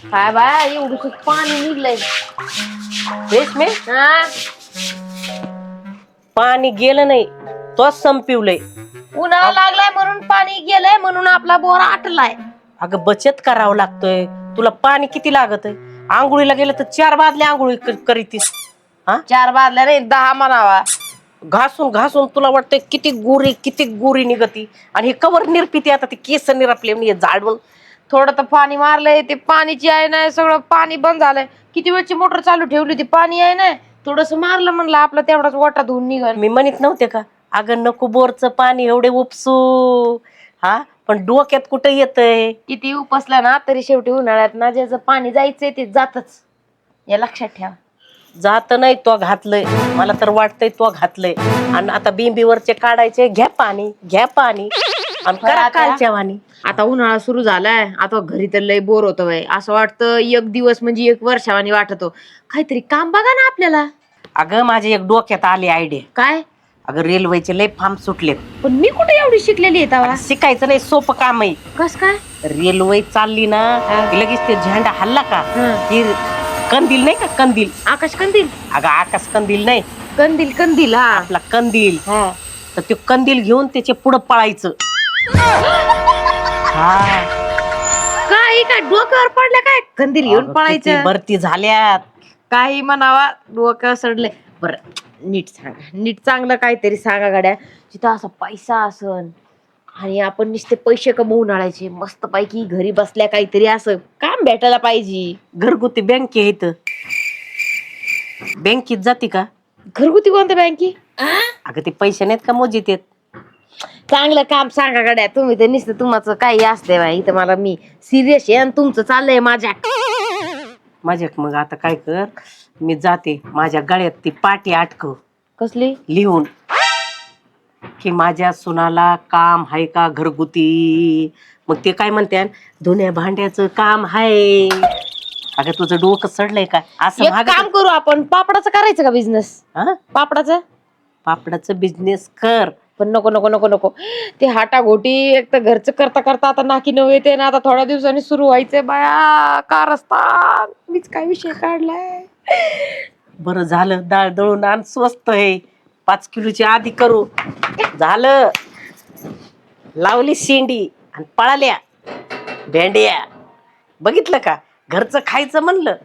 काय बाया एवढं पाणी निघलंय. रेशमे हा पाणी गेलं नाही तोच संपवलंय. उन्हाळा लागलाय म्हणून पाणी गेलंय म्हणून आपला बोर आटलाय. अगं बचत करावं लागतोय. तुला पाणी किती लागत आहे? आंघोळीला गेलं तर 4 बादल्या आंघोळी करीतीस. हा 4 बादल्या नाही 10 म्हणावा. घासून घासून तुला वाटतंय किती गोरी निघती. आणि हे कवर निरपिती आता ती केस निरपले जाडून. थोडं तर पाणी मारलंय ते पाणीची आहे ना सगळं पाणी बंद झालंय. किती वेळची मोटर चालू ठेवली होती पाणी आहे ना थोडस मारलं म्हणलं आपला तेवढाच वाटा धुवून निघाल. मी म्हणत नव्हते का अगं नको बोरचं पाणी एवढे उपसू. हा पण डोक्यात कुठं येतंय. किती उपसला ना तरी शेवटी उन्हाळ्यात ना ज्याचं पाणी जायचंय ते जातच. या लक्षात ठेवा. जात नाही तो घातलंय. मला तर वाटतंय तो घातलंय. आणि आता बिंबीवरचे काढायचे घ्या पाणी आणि करा कालच्या वाणी. आता उन्हाळा सुरू झालाय आता घरी तर लय बोर होतं बाई. असं वाटतं एक दिवस म्हणजे 1 वर्षावानी वाटतो. काहीतरी काम बघा ना आपल्याला. अगं माझ्या एक डोक्यात आली आयडिया. काय? अगं रेल्वेचे लय फार्म सुटले. पण मी कुठे एवढी शिकलेली आहे तवा. शिकायचं नाही सोपं काम आहे. कस काय? रेल्वे चालली ना की लगेच ते झेंडा हल्ला का की कंदील नाही का कंदील. आकाश कंदील. अगं आकाश कंदील नाही कंदील कंदील हा आपला कंदील. हा. तर ते कंदील घेऊन त्याच्या पुढं पळायचं. हा काय काय डोक्यावर पडलं काय कंदील घेऊन पळायचं. भरती झाल्यात. काही म्हणावा डोकं सडलंय. बरं नीट सांगा नीट चांगलं काहीतरी सांगा गाड्या जिथं असा पैसा असन आणि आपण नुसते पैसे कमवून आणायचे मस्त पैकी घरी बसल्या काहीतरी असं काम भेटायला पाहिजे. घरगुती बँके आहेत. बँकेत जाते का? घरगुती कोणत्या बँकी? अगं ते पैसे नाहीत का मोजीत येत. चांगलं काम सांगा गाड्या. तुम्ही तर नुसतं तुमचं काही असते बाई इथं मला मी सिरियस आहे आणि तुमचं चाललंय माझ्या मग आता काय कर मी जाते माझ्या गळ्यात ती पाटी अटकव कसली लिहून की माझ्या सुनाला काम आहे का घरगुती. मग ते काय म्हणते धुण्या भांड्याचं काम आहे. अगं तुझं डोकं सडलंय का असं एक काम करू आपण पापडाचं करायचं का बिझनेस. पापडाचं बिझनेस कर. पण नको नको नको नको ते हाटाघोटी एक तर घरचं करता करता आता नाकी नऊ येते ना आता थोड्या दिवसांनी सुरू व्हायचंय बाया कारस्थान. मीच काय विषय काढलाय. बरं झालं डाळ दळून आण स्वस्त आहे 5 किलोची आधी करू. झालं लावली शेंडी आणि पळाल्या भेंड्या. बघितलं का घरचं खायचं म्हणलं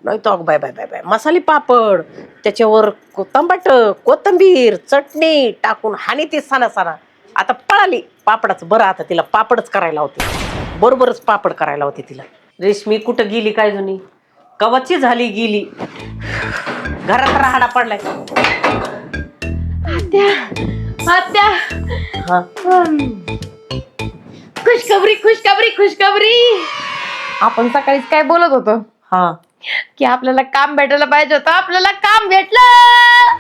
नाही तो बाय बाय बाय बाय मसाले पापड त्याच्यावर टमाट कोथिंबीर चटणी टाकून हानी ते साना साना. आता पळाली पापडाचं. बरं आता तिला पापडच करायला होते बरोबरच पापड करायला होते तिला. रेशमी कुठं गेली काय जुनी कवची झाली गेली घरात राहाडा पडलाय. आत्या आत्या हा खुशखबरी खुशखबरी खुशखबरी. आपण सकाळीच काय बोलत होतो हा की आपल्याला काम भेटायला पाहिजे होतं. आपल्याला काम भेटलं.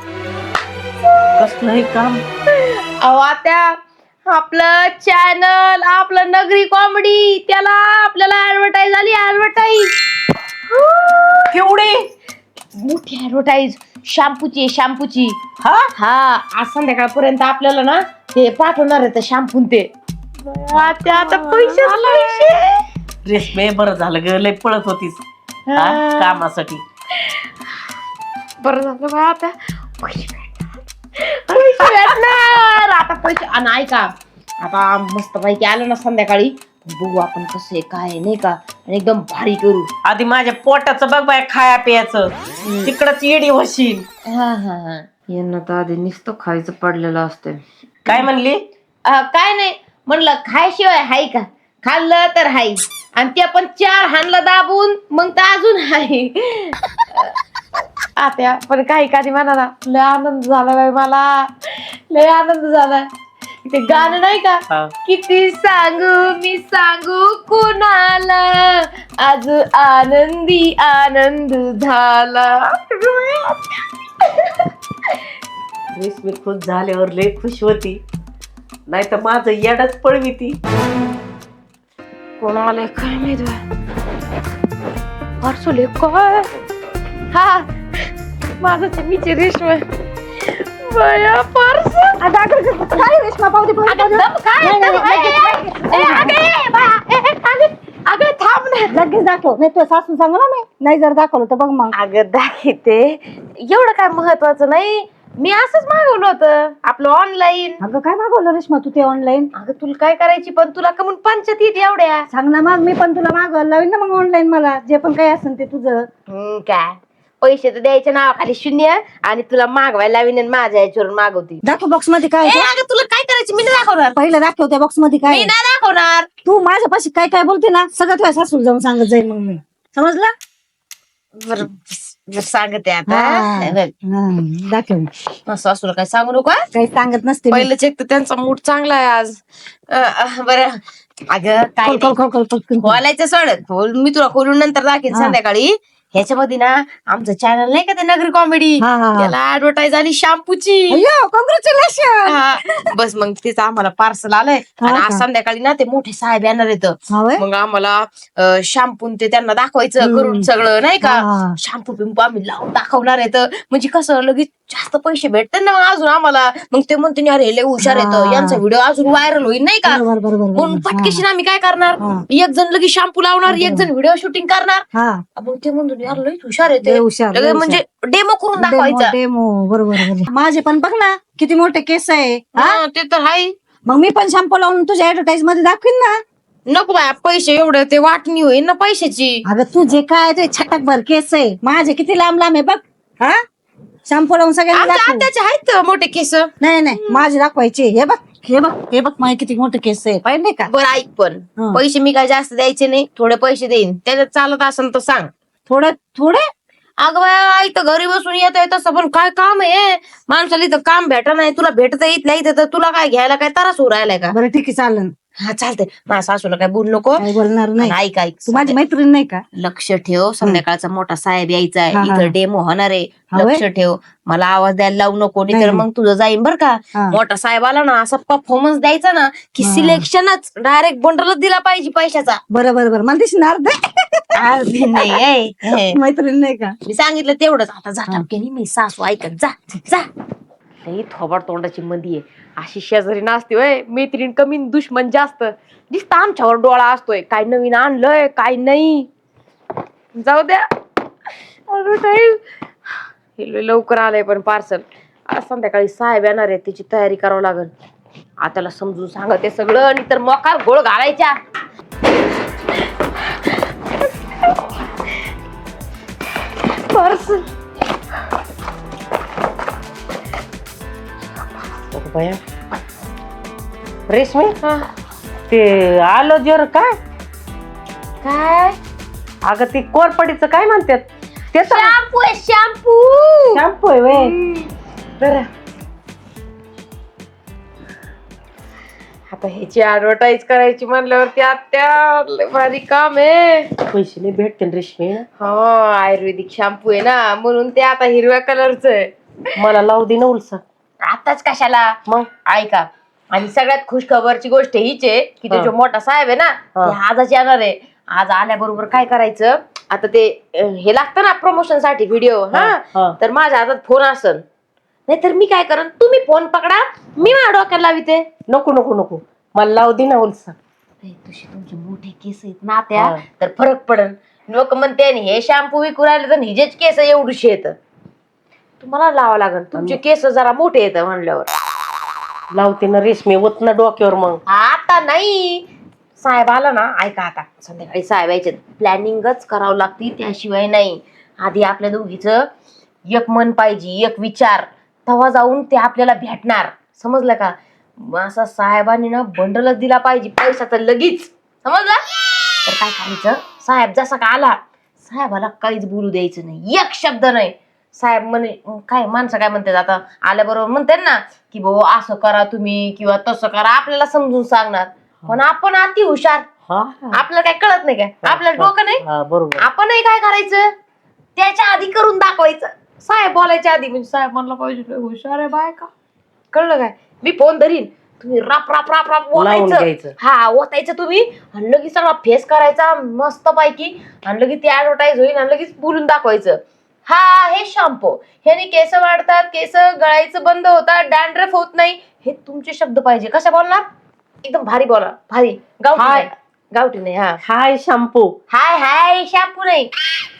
कसलंही काम. अहो आत्या आपलं चॅनल आपलं नगरी कॉमेडी त्याला आपल्याला ऍडव्हर्टाईज आली. ऍडव्हर्टाईज केवढी मोठी ऍडव्हर्टाईज शॅम्पूची शॅम्पूची. हा हा आज संध्याकाळपर्यंत आपल्याला ना ते पाठवणार आहे शॅम्पू ते. आत्या आता पैसे रेशमे बरं झालं ग लय पळत होतीस कामासाठी. बरं झालं बा आता पैसे भेटणार. आता पैसे आणि ऐका आता मस्त पैकी आलं ना संध्याकाळी बघू आपण कसं आहे काय नाही का आणि एकदम भारी करू. आधी माझ्या पोटाचं बघ बाय खाया प्यायचं तिकडच येडी वशील. हा हा हा यांना तर आधी नुसतं खायचं पडलेलं असतं. काय म्हणली? काय नाही म्हणलं खायशिवाय हाय का. खाल्लं तर हाय आणि ते पण 4 हाणलं दाबून मग तर अजून हाय. आत्या पण काही कधी म्हणा लय आनंद झाला बाई मला. लय आनंद झाला. ते गाणं नाही का किती सांगू मी सांगू कुणाला आज आनंदी आनंद झाला. रेशमी खुश झाल्यावर लय खुश होती नाही तर माझं येडच पळवी ती. कोणाला काय माहित पार्सुले काय. हा माझं ते मीचे रेशमा बया पार्सल. काय रेशमा पाहू दे काय अगं थांब ना. लगेच दाखव, नाही तुझ्या सासून सांग ना मी, नाही जर दाखवलं तर बघ मग. अगं दाखवते, एवढं काय महत्वाचं नाही. मी असंच मागवलं होतं आपलं ऑनलाईन. अगं काय मागवलं रेश्मा तू ते ऑनलाईन? अगं तुला काय करायची, पण तुला कमून पंचायत येते एवढ्या. सांग ना मग, मी पण तुला मागवायला लावीन ना मग ऑनलाईन, मला जे पण काही असेल ते तुझं. काय पैसे तर द्यायच्या नावाखाली शून्य, आणि तुला मागवायला लावीन आणि माझ्या याच्यावरून मागवती. दाखव बॉक्स मध्ये काय आहे ते. अगं तुला काय करायचं, मी नाही दाखवणार. पहिलं दाखव त्या बॉक्स मध्ये काय मी आहे. नाही दाखवणार. तू माझ्यापाशी काय काय बोलते ना सगळं तुझ्या सासूला जाऊन सांगत जाईल मग मी, समजलं? बरं सांगते आता. हा. दाखव. सासूला काय सांगू नको हा? काही सांगत नसते मी. पहिलं चेक तर त्यांचा मूड चांगला आहे आज. बरं अगं काय खोल, खोल, खोल, खोल, खोल, खोल. बोलायचं सोड, मी तुला खोलून नंतर दाखवेन हा. संध्याकाळी. ह्याच्यामध्ये ना आमचं चॅनल नाही का ते नगरी कॉमेडी, हा, हा, हा. त्याला ऍडव्हर्टाईज आली शॅम्पूची. अय्यो, कॉंग्रॅच्युलेशन. बस मग तिचं आम्हाला पार्सल आलंय, हा आणि का? आज संध्याकाळी ना ते मोठे साहेब येणार येतं. हा व्हय? मग आम्हाला शॅम्पू ते त्यांना दाखवायचं करून सगळं नाही का. हा. शॅम्पू पिंपू आम्ही लावून दाखवणार आहेत, म्हणजे कसं लगेच जास्त पैसे भेटतात ना मग अजून आम्हाला. मग ते म्हणते अरे लय हुशार येतं, हा. यांचा व्हिडिओ अजून व्हायरल होईल नाही का. बरोबर, बरोबर, म्हणून बरोबर. पटकेशी आम्ही काय करणार, हा. एक जण लगेच शॅम्पू लावणार, एक जण व्हिडिओ शूटिंग करणार. हा. मग ते म्हणतो यार लय हुशार येते, लय हुशार, लय लगेच हुशार. म्हणजे डेमो करून दाखवायचा. डेमो, बरोबर बरोबर. माझे पण बघ ना किती मोठे केस आहे. हा, ते तर आहे. मग मी पण शॅम्पू लावून तुझ्या ऍडव्हर्टाईज मध्ये दाखवीन ना. नको बाया, पैसे एवढे ते वाटणी होईल ना पैशाची. अगं तुझे काय ते छटकभर केस आहे, माझे किती लांब लांब आहे बघ. हा, शॅम्पू लावून सगळ्यांना आमच्या दाखव. आत्याचे आहेत मोठे केस. नाही नाही, माझे दाखवायचे. हे बघ, हे बघ, हे बघ, माझे किती मोठे केस आहे, पाहिले का? बरं ऐक, पण हा. पैसे मी काय जास्त द्यायचे नाही, थोडे पैसे देईन, त्याच्यात चालत असेल तर सांग. थोडे थोडे. अगं बाया, आई तर घरी बसून येत तसं पण काय काम आहे माणसाला, इथं काम भेट नाही. तुला भेटत इथल्या इथं, तर तुला काय घ्यायला काय त्रास होऊ राहिलाय का. बरं ठीक आहे, चालन. हा चालतंय, माझ्या सासूला काय बोल नको. काय बोलणार नाही. आणि ऐक ऐक, तू माझी मैत्रीण नाही का? लक्ष ठेव, संध्याकाळचा मोठा साहेब यायचा आहे, हा, हा. इथं डेमो होणार आहे. हा व्हय? लक्ष ठेव, मला आवाज द्यायला लावू नको, नाही तर नाही. मग तुझं जाईन बर का. हा. मोठा साहेब आला ना, असा परफॉर्मन्स द्यायचा ना की हा. सिलेक्शनच डायरेक्ट बंडलच दिला पाहिजे पैशाचा. बरं बरं बरं, मला दिसणार अरे नाही ए. मैत्रीण नाही का? मी सांगितलं तेवढंच, आता जा टपक्यानी, मी सासू ऐकत जा जा. लई थोबाड तोंडाची मंदी आहे, अशी शेजारी नासते होय. मैत्रीण कमी न दुश्मन जास्त. दिसतं आमच्यावर डोळा असतोय, काय नवीन आणलंय काय नाही. जाऊ द्या. अरे नाही, हे लय लवकर आलंय पण पार्सल. आज संध्याकाळी साहेब येणार आहे, त्याची तयारी करावं लागल. आताला समजून सांगत ते सगळं, आणि तर मोकार गोळ घालायच्या. पार्सल बया, रेशमी ते आलो जर काय काय अगं ते कोरपडीचं काय म्हणतात ते? शॅम्पू आहे शॅम्पू. शॅम्पू आहे व्हय. बरं, आता ह्याची ऍडव्हर्टाईज करायची म्हणल्यावरती आत्या लय भारी काम आहे. पैसे नाही भेटते रेशमी. हा, आयुर्वेदिक शॅम्पू आहे ना, म्हणून ते आता हिरव्या कलरचं आहे. मला लावू दे ना उलसा. आताच कशाला, मग ऐका. आणि सगळ्यात खुश खबरची गोष्ट हीच आहे की तो जो मोठा साहेब आहे ना, हा. ते आजच येणार आहे. आज आल्याबरोबर काय करायचं, आता ते हे लागतं ना प्रमोशन साठी व्हिडिओ. हा, तर माझ्या हातात फोन असन, नाहीतर मी काय करन, तुम्ही फोन पकडा, मी माझ्या डोक्याला लाविते. नको नको नको, मला लावू दे ना उलसा. तुझे तुमचे मोठे केस आहेत ना त्या, तर फरक पडन. लोक म्हणते हे शॅम्पू विकू राहिले तर हिजेच केस एवढीशी येत, तुम्हाला लावा लागल. तुमचे केस जरा मोठे येत म्हणल्यावर लावते ना रेशमी, होत ना डोक्यावर. मग आता नाही, साहेब आला ना, ऐका आता संध्याकाळी साहेब यायचे, प्लॅनिंगच करावं लागते, त्याशिवाय नाही. आधी आपल्या दोघीचं एक मन पाहिजे, एक विचार, तेव्हा जाऊन ते आपल्याला भेटणार. समजलं का? असा साहेबांनी ना बंडलच दिला पाहिजे पैशाचा लगेच, समजलं? तर काय करायचं, साहेब जसा का आला, साहेबाला काहीच बोलू द्यायचं नाही, एक शब्द नाही. साहेब म्हणे, काय माणसं काय म्हणतात आता आल्याबरोबर म्हणतात ना की भाऊ असं करा तुम्ही किंवा तसं करा, आपल्याला समजून सांगणार. पण आपण अति हुशार, आपल्याला काय कळत नाही काय, आपल्याला डोकं नाही. बरोबर. आपणही काय करायचं, त्याच्या आधी करून दाखवायचं. साहेब बोलायच्या आधी, म्हणजे साहेब म्हणला पाहिजे हुशार आहे बाय का, कळलं काय? मी फोन धरीन, तुम्ही राप राप राप राप ओतायचं. हा, ओतायचं तुम्ही, आणि लगेच सगळा फेस करायचा मस्त पैकी, आणि लगेच ती ऍडव्हर्टाईज होईल, आणि लगेच बोलून दाखवायचं. हा, हे शॅम्पू, ह्याने केस वाढतात, केस गळायचं बंद होतात, डॅन्ड्रफ होत नाही. हे तुमचे शब्द पाहिजे. कशा बोलणार? एकदम भारी बोला, भारी गावठी. गावठी नाही. हा हाय शॅम्पू. हाय हाय शॅम्पू नाही.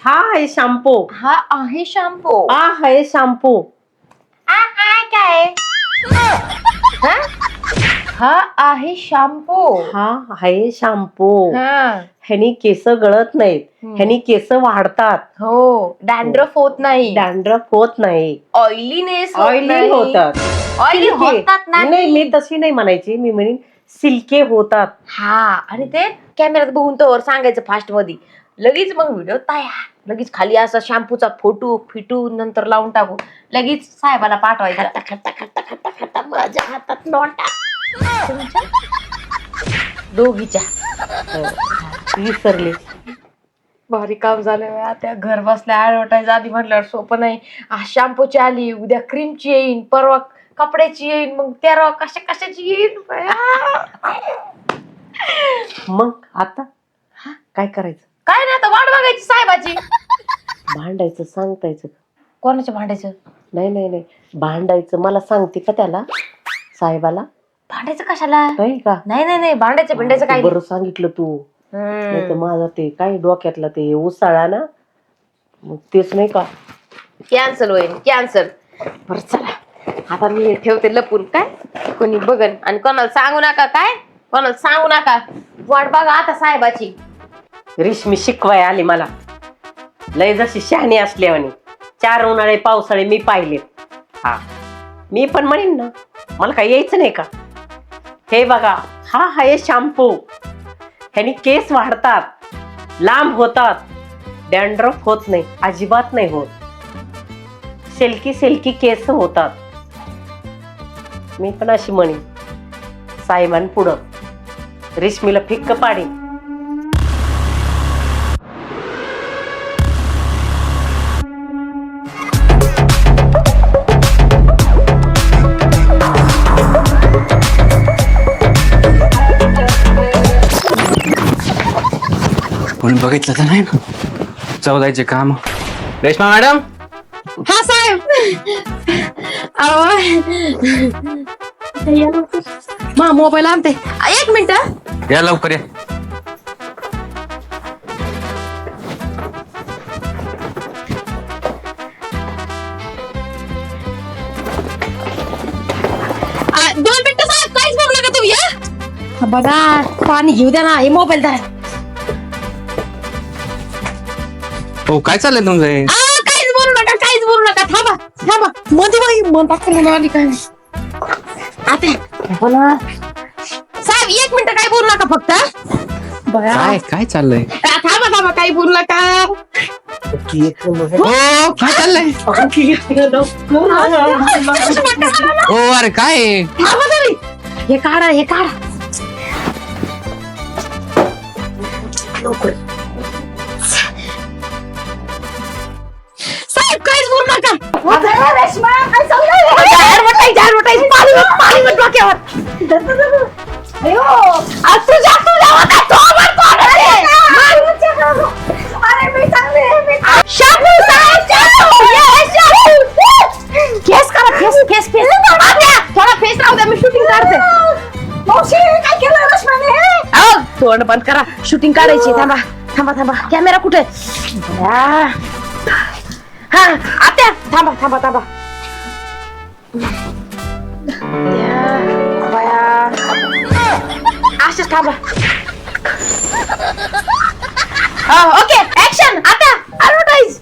हा आहे शॅम्पू. हा आहे शॅम्पू. आहे शॅम्पू. काय हा आहे शॅम्पू. हा आहे शॅम्पू. हा ह्यानी केस गळत नाहीत, ह्यानी केस वाढतात. हो डॅन्ड्रफ होत नाही, डॅन्ड्रफ होत नाही, ऑइलीनेस ऑइली होतात. Oily silky. होतात नाही मी तशी नाही म्हणायची, मी म्हणेन सिल्के होतात. हा आणि ते कॅमेऱ्यात बघून तर सांगायचं फास्ट मध्ये, लगेच मग व्हिडिओ तयार, लगेच खाली असा शॅम्पूचा फोटो फिटू नंतर लावून टाकू, लगेच साहेबाला पाठवायचा. खट्टा खट्टा खट्टा खट्टा माझ्या हातात नोटा तुमच्या दोघीच्या. विसरले. भारी काम झालं त्या घर बसल्या ऍडव्हर्टाईज आधी म्हटल्यावर सोपं नाही. आज शॅम्पूची आली, उद्या क्रीमची येईन, परवा कपड्याची येईन, मग तेरा कशाची येईन. मग आता काय करायचं? काय नाही आता वाट बघायची साहेबाची. भांडायचं सांगतायचं? कोणाच्या भांडायचं? नाही भांडायचं. मला सांगते का त्याला, साहेबाला? भांडायचं कशाला? नाही का? नाही भांडायचं भिंडायचं काय बरं सांगितलं तू. नाही तर माझं ते काय डोक्यातलं ते उसाळा ना, मग तेच नाही का कॅन्सल होईल, कॅन्सल. बरं चला आता मी ठेवते लपून, काय कोणी बघन, आणि कोणाला सांगू नका, काय कोणाला सांगू नका. वाट बघा आता साहेबाची. रेशमी शिकवाय आली मला, लय जशी शहाणी असल्यावानी. 4 उन्हाळे पावसाळे मी पाहिलेत. हा मी पण म्हणेन ना, मला काय यायचं नाही का? हे बघा, हा आहे शॅम्पू. ह्यानी केस वाढतात, लांब होतात, डॅन्ड्रफ होत नाही, अजिबात नाही होत. सिल्की केस होतात. मी पण अशी म्हणेन साहेबांपुढं रेशमीला फिक्क पाडीन. कोणी बघितलं तर नाही ना? जाऊ द्यायचे काम. रेश्मा मॅडम. हा साहेब. मा मोबाईल आणते, 1 मिनिट. या लवकर या. दोन मिनिटं साहेब, काहीच बोलू नका तुम्ही. या बघा, पाणी घेऊ द्या ना, हे मोबाईल द्या. हो काय चाललंय तुमचं हे? काहीच बोलू नका, थांबा. मध्ये बाई मन टाकून आली काय आता बोला साहेब. 1 मिनिट, काय बोलू नका फक्त. बया काय चाललंय? थांबा, काही बोलू नका. हो काय चाललंय? हो अरे काय आहे? थांबा तरी. हे काढा लवकर. साहेब काहीच बोलू नका. फेस राहू द्या, मी शूटिंग काढते. तोंड बंद करा, शूटिंग काढायची. थांबा. कॅमेरा कुठे? हा आत्या, थांबा. असेच थांबा. Okay action. आता ऍडव्हर्टाइज.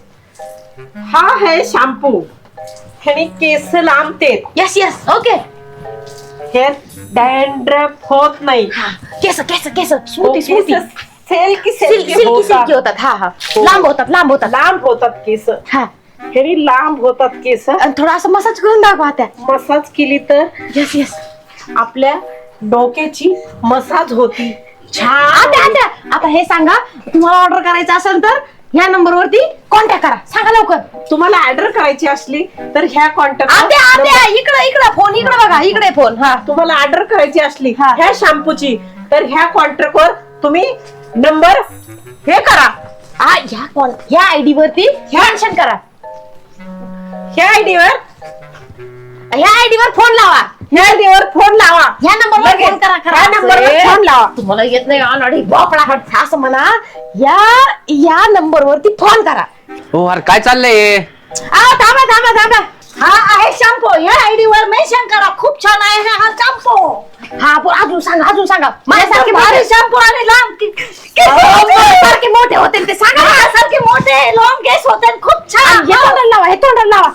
हा आहे शॅम्पू. ह्यानी केस लांबते. Yes okay. हे डॅन्ड्रफ होत नाही. केस स्मूथी सिल्की होतात. हा लांब होतात केस. हा ह्यानी लांब होतात केस. आणि थोडा असं मसाज करून दाखवा त्या. मसाज केली तर यस आपल्या डोक्याची मसाज होती. छान. आता हे सांगा, तुम्हाला ऑर्डर करायचं असेल तर ह्या नंबर वरती कॉन्टॅक्ट करा. सांगा लवकर. तुम्हाला ऑर्डर करायची असली तर ह्या कॉन्टॅक्ट. इकडे फोन, इकडे बघा, इकडे फोन. हा तुम्हाला ऑर्डर करायची असली हा. ह्या शॅम्पूची तर ह्या कॉन्टॅक्ट वर तुम्ही नंबर हे करा. ह्या आयडी वरती मेन्शन करा. ह्या आयडी वर फोन लावा. ह्या आयडीवर फोन लावा. ह्या नंबरवर फोन करा ह्या नंबरवर फोन लावा. तुम्हाला येत नाही ऑलरेडी बोपडा हट असं म्हणा. या नंबरवरती फोन करा. हो अरे काय चाललंय? थांबा. हा आहे शॅम्पू. ह्या आयडीवर मेन्शन करा. खूप छान आहे हा शॅम्पू. हा अजून सांगा माझ्यासारखे भारी शॅम्पू आणि लांब सारखे मोठे होते ते सांगा ना. सारखे मोठे लॉंग केस होते आणि खूप छान. हे तोंडाला लावा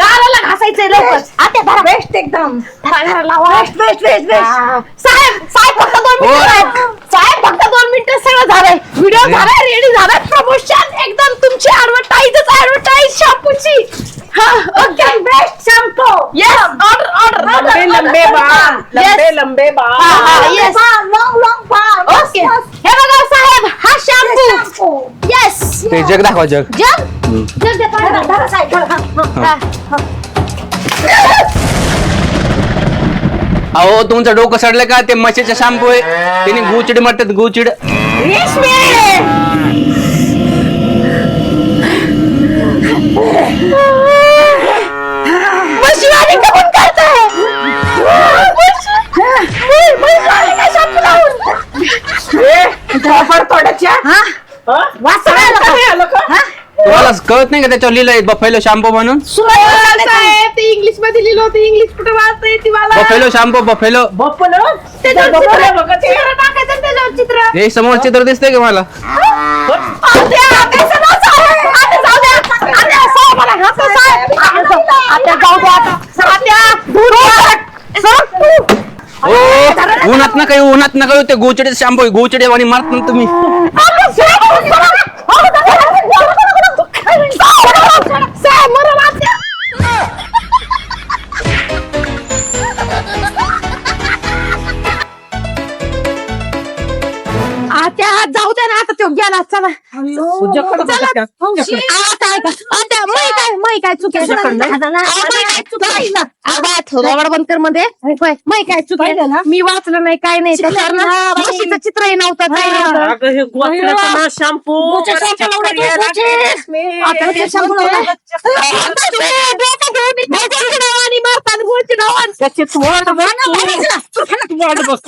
गालाला घासायचंय लवकर. आता धरा बेस्ट एकदम. धरा लावा. बेस्ट साहेब फक्त 2 मिनिटं. साहेब फक्त 2 मिनिटं सगळं झालंय. व्हिडिओ झालाय, रेडी झालाय, प्रमोशन एकदम तुमची ऍडव्हर्टाईज शॅम्पूची. हा okay best shampoo. Yes order लंबे लंबे बाल. येस लॉंग बाल. ओके हे बघा साहेब हा शॅम्पू. येस ते जग दाखवा जग. जग दे पाहिजे. अहो तुमचं डोकं सडलं का? ते म्हशीचं शॅम्पू आहे, त्याने गुचिड म्हणतात गुचिड. मशिवारी कबूल करताय. तुम्हाला कळत नाही का त्याच्यावर लिहिलंय बफेलो शॅम्पू म्हणून? साहेब ते इंग्लिश मध्ये लिहिलं होतं. इंग्लिश कुठे वाचता येते मला? Buffalo shampoo buffalo. त्याच्यावर चित्र टाकायचं त्याच्यावर चित्र. हे समोर चित्र दिसतंय का मला? हो उन्हात नका येऊ. ते गोचडे शॅम्पू आहे, गोचडे आणि मारत ना तुम्ही. आता जाऊ द्या ना. आता तो गेला. चला तुझ्याकडं बघा त्या. मै काय चुके बंद कर मध्ये. मै काय चुके मी वाचलं नाही काय नाही. त्याच्यावर ना म्हशीचं चित्रही नव्हतं काय नव्हतं. अगं हे गोचड्याचं ना शॅम्पू. आता ते शंभू लावलं. त्याची वाट बघ.